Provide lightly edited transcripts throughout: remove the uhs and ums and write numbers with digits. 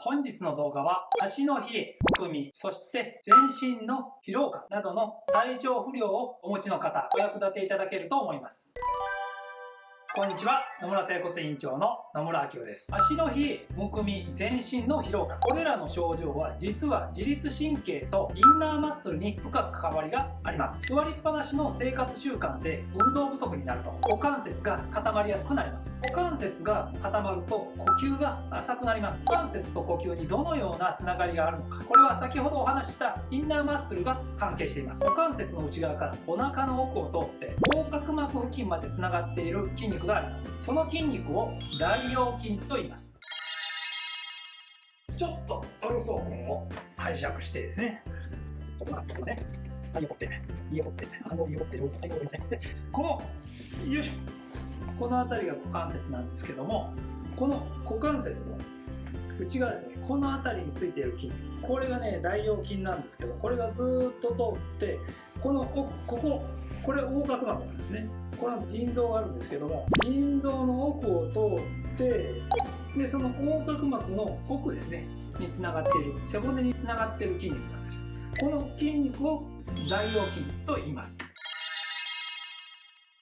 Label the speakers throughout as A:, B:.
A: 本日の動画は足の冷え、むくみ、そして全身の疲労感などの体調不良をお持ちの方、お役立ていただけると思います。こんにちは、野村整骨院長の野村明夫です。足の冷え、むくみ、全身の疲労感、これらの症状は実は自律神経とインナーマッスルに深く関わりがあります。座りっぱなしの生活習慣で運動不足になると股関節が固まりやすくなります。股関節が固まると呼吸が浅くなります。股関節と呼吸にどのようなつながりがあるのか、これは先ほどお話ししたインナーマッスルが関係しています。股関節の内側からお腹の奥を通って横隔膜付近までつながっている筋肉があります。その筋肉を大腰筋と言います。ちょっとトルソー根を拝借してですね、ちょっと待ってくださいね。胃を取って、胃を取って、肝臓を取って、胃を取ってですね。で、この、よいしょ。この辺りが股関節なんですけども、この股関節の内側ですね、この辺りについている筋肉、これがね、大腰筋なんですけど、これがずーっと通って、この奥、これ横隔膜なんですね。これは腎臓があるんですけども、腎臓の奥を通って、でその横隔膜の奥ですねにつながっている、背骨につながっている筋肉なんです。この筋肉を大腰筋と言います。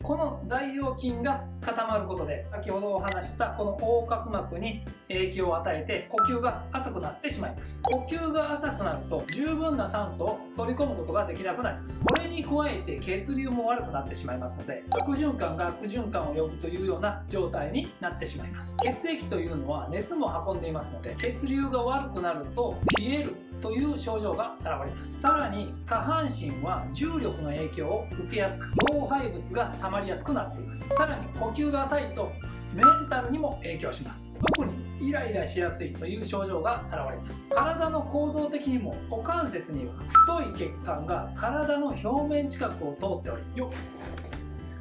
A: この大腰筋が固まることで、先ほどお話したこの横隔膜に影響を与えて呼吸が浅くなってしまいます。呼吸が浅くなると十分な酸素を取り込むことができなくなります。これに加えて血流も悪くなってしまいますので、悪循環が悪循環を呼ぶというような状態になってしまいます。血液というのは熱も運んでいますので、血流が悪くなると冷えるという症状が現れます。さらに下半身は重力の影響を受けやすく、老廃物が溜まりやすくなっています。さらに呼吸が浅いとメンタルにも影響します。特にイライラしやすいという症状が現れます。体の構造的にも股関節には太い血管が体の表面近くを通っており、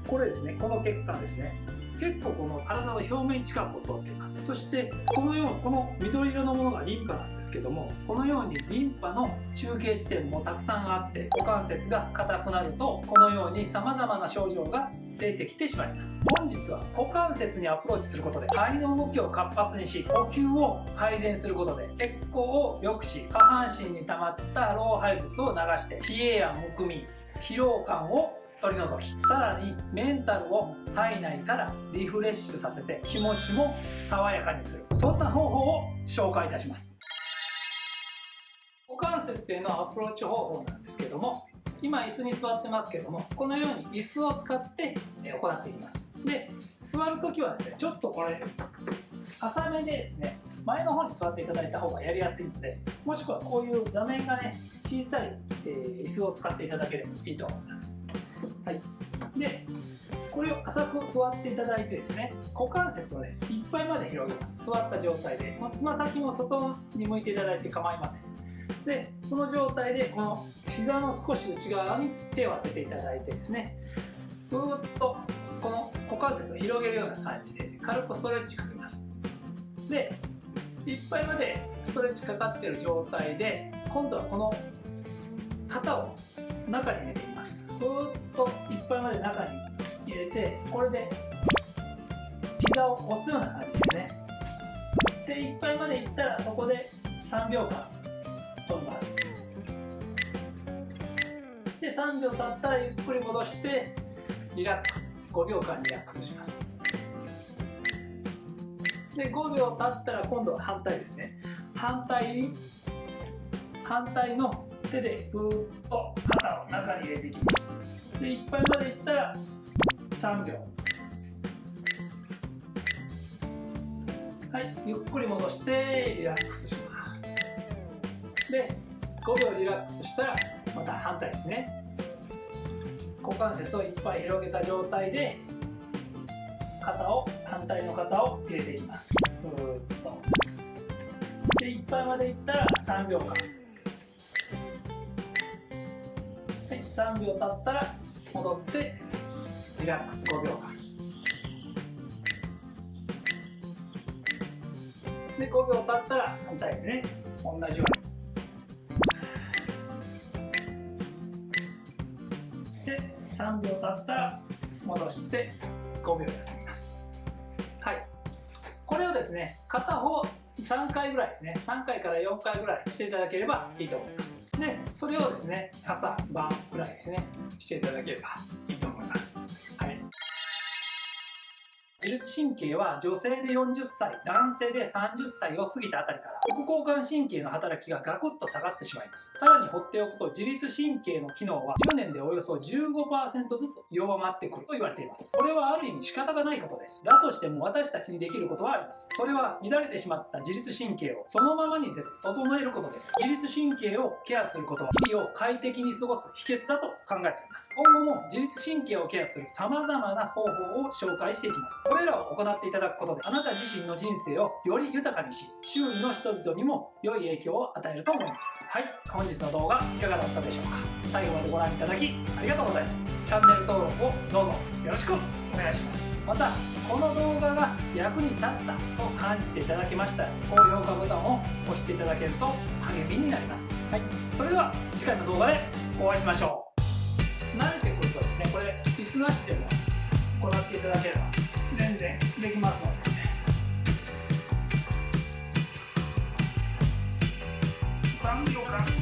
A: これですね、この血管ですね、結構この体の表面近くを通っています。そしてこの緑色のものがリンパなんですけども、このようにリンパの中継地点もたくさんあって、股関節が硬くなるとこのように様々な症状が出てきてしまいます。本日は股関節にアプローチすることで肺の動きを活発にし、呼吸を改善することで血行を良くし、下半身に溜まった老廃物を流して冷えやむくみ、疲労感を取り除き、さらにメンタルを体内からリフレッシュさせて気持ちも爽やかにする、そんな方法を紹介いたします。股関節へのアプローチ方法なんですけども、今椅子に座ってますけども、このように椅子を使って行っていきます。で、座るときはですね、ちょっとこれ浅めでですね、前の方に座っていただいた方がやりやすいので、もしくはこういう座面がね小さい椅子を使っていただければいいと思います。はい、でこれを浅く座っていただいてですね、股関節をねいっぱいまで広げます。座った状態で、つま先も外に向いていただいて構いません。でその状態でこの膝の少し内側に手を当てていただいてですね、ぐーっとこの股関節を広げるような感じで軽くストレッチかけます。でいっぱいまでストレッチかかっている状態で、今度はこの肩を中に入れていきます。ぐーっといっぱいまで中に入れて、これで膝を押すような感じですね。でいっぱいまでいったらそこで3秒間止めます。で3秒経ったらゆっくり戻してリラックス、5秒間リラックスします。で5秒経ったら今度は反対ですね。反対の手でぐーっと肩を中に入れていきます。でいっぱいまでいったら3秒、はい、ゆっくり戻してリラックスします。で5秒リラックスしたらまた反対ですね。股関節をいっぱい広げた状態で反対の肩を入れていきます。ぐーっとでいっぱいまでいったら3秒間、はい、3秒経ったら戻ってリラックス5秒間で、5秒経ったら反対ですね、同じように。で3秒経ったら戻して5秒休みます。はい、これをですね片方3回ぐらいですね、3回から4回ぐらいしていただければいいと思います。でそれをですね、朝晩ぐらいですね、していただければいいと思います。はい。自律神経は女性で40歳、男性で30歳を過ぎたあたりから副交感神経の働きがガクッと下がってしまいます。さらに放っておくと自律神経の機能は10年でおよそ 15% ずつ弱まってくると言われています。これはある意味仕方がないことです。だとしても私たちにできることはあります。それは乱れてしまった自律神経をそのままにせず整えることです。自律神経をケアすることは日々を快適に過ごす秘訣だと考えています。今後も自律神経をケアする様々な方法を紹介していきます。これらを行っていただくことであなた自身の人生をより豊かにし、周囲の人々にも良い影響を与えると思います。はい、本日の動画いかがだったでしょうか。最後までご覧いただきありがとうございます。チャンネル登録をどうぞよろしくお願いします。またこの動画が役に立ったと感じていただけましたら高評価ボタンを押していただけると励みになります。はい、それでは次回の動画でお会いしましょう。慣れてくるとですね、これ椅子なしでも行っていただければ全然できますので、3秒間